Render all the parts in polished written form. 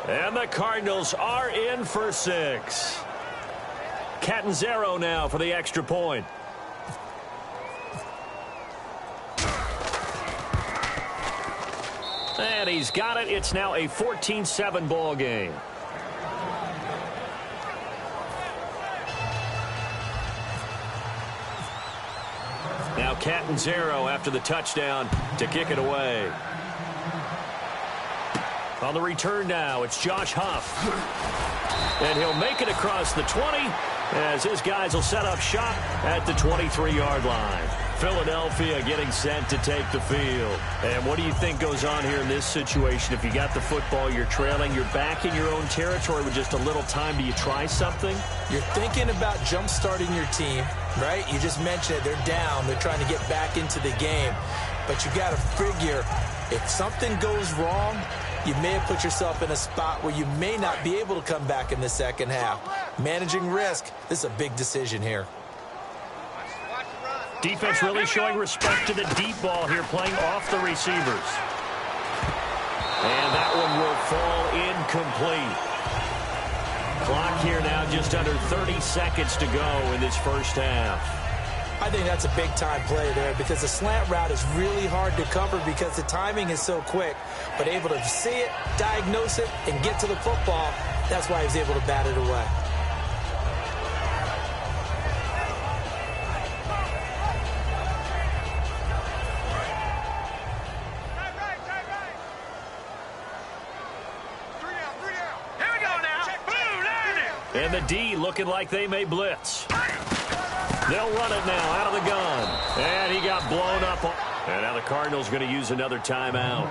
And the Cardinals are in for 6. Catanzaro now for the extra point. And he's got it. It's now a 14-7 ball game. Now Catanzaro after the touchdown to kick it away. On the return now, it's Josh Huff. And he'll make it across the 20 as his guys will set up shop at the 23-yard line. Philadelphia getting set to take the field. And what do you think goes on here in this situation? If you got the football, you're trailing, you're back in your own territory with just a little time. Do you try something? You're thinking about jump-starting your team, right? You just mentioned it. They're down. They're trying to get back into the game. But you got to figure if something goes wrong, you may have put yourself in a spot where you may not be able to come back in the second half. Managing risk, this is a big decision here. Defense really showing respect to the deep ball here, playing off the receivers. And that one will fall incomplete. Clock here now just under 30 seconds to go in this first half. I think that's a big-time play there because the slant route is really hard to cover because the timing is so quick. But able to see it, diagnose it, and get to the football, that's why he was able to bat it away. And the D looking like they may blitz. They'll run it now out of the gun. And he got blown up. And now the Cardinals going to use another timeout.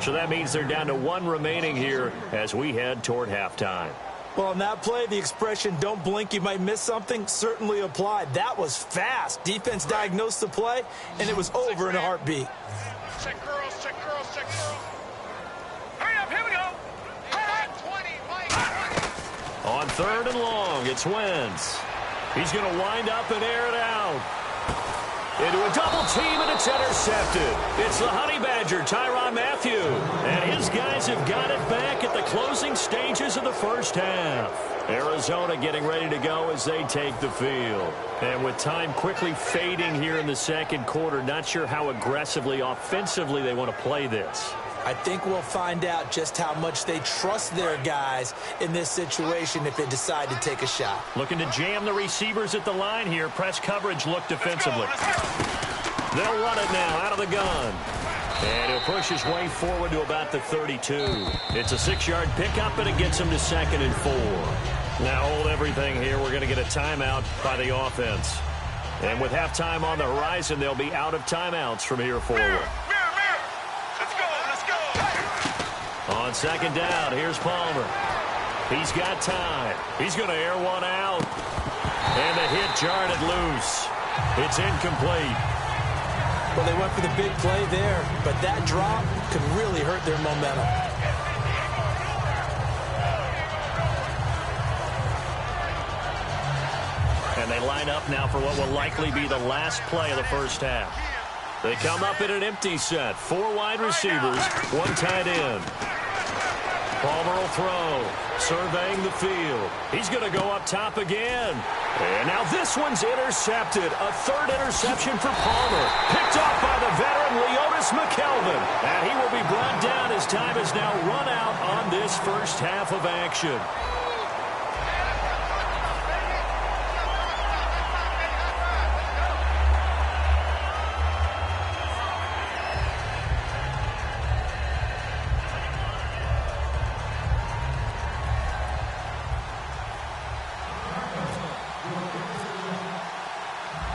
So that means they're down to 1 remaining here as we head toward halftime. Well, on that play, the expression, don't blink, you might miss something, certainly applied. That was fast. Defense diagnosed the play, and it was over in a heartbeat. Check girls, check girls, check girls. Hurry up, here we go. On 3rd and long, it's Wentz. He's going to wind up and air it out. Into a double team, and it's intercepted. It's the Honey Badger, Tyrann Mathieu. And his guys have got it back at the closing stages of the first half. Arizona getting ready to go as they take the field. And with time quickly fading here in the second quarter, not sure how aggressively, offensively they want to play this. I think we'll find out just how much they trust their guys in this situation if they decide to take a shot. Looking to jam the receivers at the line here. Press coverage look defensively. They'll run it now out of the gun. And he'll push his way forward to about the 32. It's a 6-yard pickup, and it gets him to 2nd and 4. Now hold everything here. We're going to get a timeout by the offense. And with halftime on the horizon, they'll be out of timeouts from here forward. On 2nd down, here's Palmer. He's got time. He's going to air one out. And the hit jarred it loose. It's incomplete. Well, they went for the big play there, but that drop could really hurt their momentum. And they line up now for what will likely be the last play of the first half. They come up in an empty set. 4 wide receivers, 1 tight end. Palmer will throw, surveying the field. He's going to go up top again. And now this one's intercepted. A 3rd interception for Palmer. Picked off by the veteran Leotis McKelvin. And he will be brought down as time is now run out on this first half of action.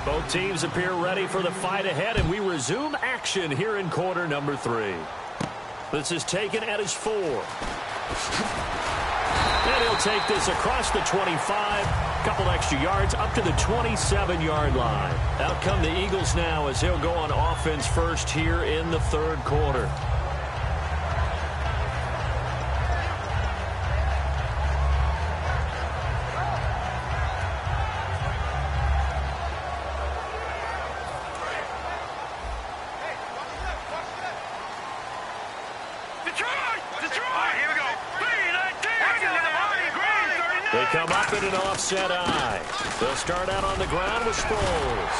Both teams appear ready for the fight ahead, and we resume action here in quarter number 3. This is taken at his 4. And he'll take this across the 25. Couple extra yards up to the 27-yard line. Out come the Eagles now as he'll go on offense first here in the 3rd quarter. Detroit! Here we go. 3, 9, They come up in an offset eye. They'll start out on the ground with Sproles.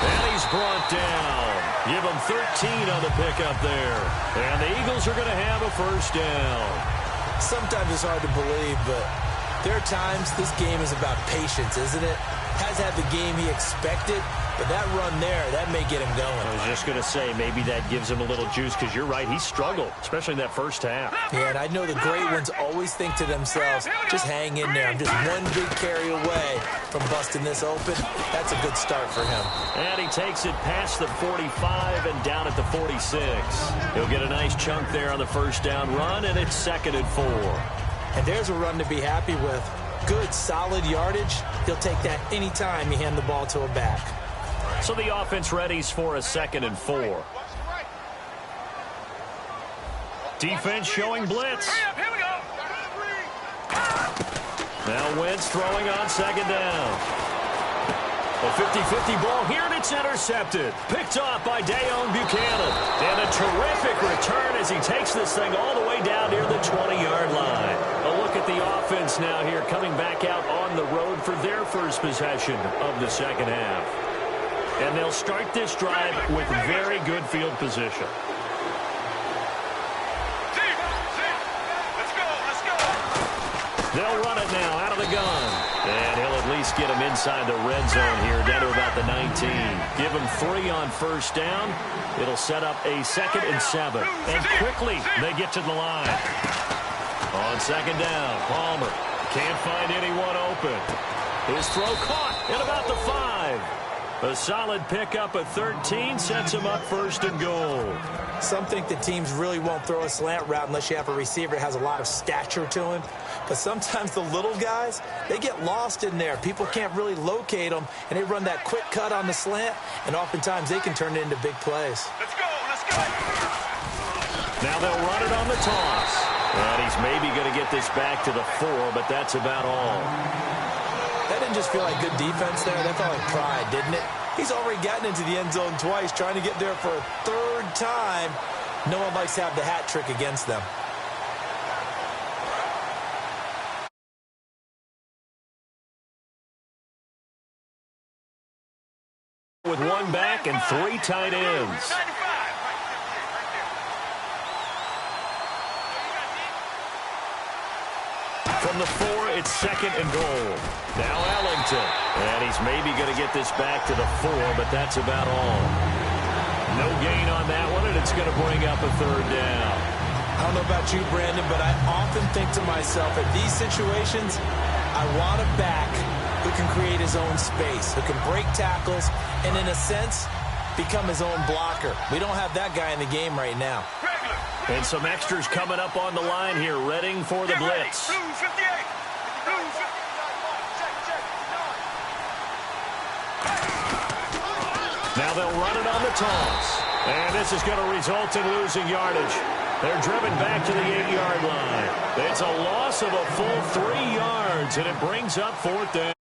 And he's brought down. Give him 13 on the pickup there. And the Eagles are going to have a first down. Sometimes it's hard to believe, but there are times this game is about patience, isn't it? Has had the game he expected, but that run there, that may get him going. I was just going to say, maybe that gives him a little juice, because you're right, he struggled, especially in that first half. Yeah, and I know the great ones always think to themselves, just hang in there. I'm just one big carry away from busting this open. That's a good start for him. And he takes it past the 45 and down at the 46. He'll get a nice chunk there on the first down run, and it's 2nd and 4. And there's a run to be happy with. Good, solid yardage. He'll take that anytime you hand the ball to a back. So the offense readies for a 2nd and 4. Defense showing blitz. Here we go. Now Wentz throwing on 2nd down. A 50-50 ball here, and it's intercepted. Picked off by Dayon Buchanan. And a terrific return as he takes this thing all the way down near the 20-yard line. A look at the offense now here, coming back out on the road for their first possession of the second half. And they'll start this drive with very good field position. They'll run it now out of the gun. And he'll at least get him inside the red zone here, down to about the 19. Give him 3 on first down. It'll set up a 2nd and 7. And quickly they get to the line. On 2nd down, Palmer can't find anyone open. His throw caught at about the 5. A solid pickup of 13 sets him up 1st and goal. Some think the teams really won't throw a slant route unless you have a receiver that has a lot of stature to him. But sometimes the little guys, they get lost in there. People can't really locate them, and they run that quick cut on the slant, and oftentimes they can turn it into big plays. Let's go. Let's go. Now they'll run it on the toss. And he's maybe going to get this back to the 4, but that's about all. That didn't just feel like good defense there. That felt like pride, didn't it? He's already gotten into the end zone twice, trying to get there for a 3rd time. No one likes to have the hat trick against them. With 1 back and 3 tight ends. From the 4, it's 2nd and goal. Now Ellington. And he's maybe going to get this back to the 4, but that's about all. No gain on that one, and it's going to bring up a 3rd down. I don't know about you, Brandon, but I often think to myself, at these situations, I want a back who can create his own space, who can break tackles, and in a sense, become his own blocker. We don't have that guy in the game right now. And some extras coming up on the line here, readying for the blitz. Now they'll run it on the toss. And this is going to result in losing yardage. They're driven back to the 8-yard line. It's a loss of a full 3 yards, and it brings up 4th down.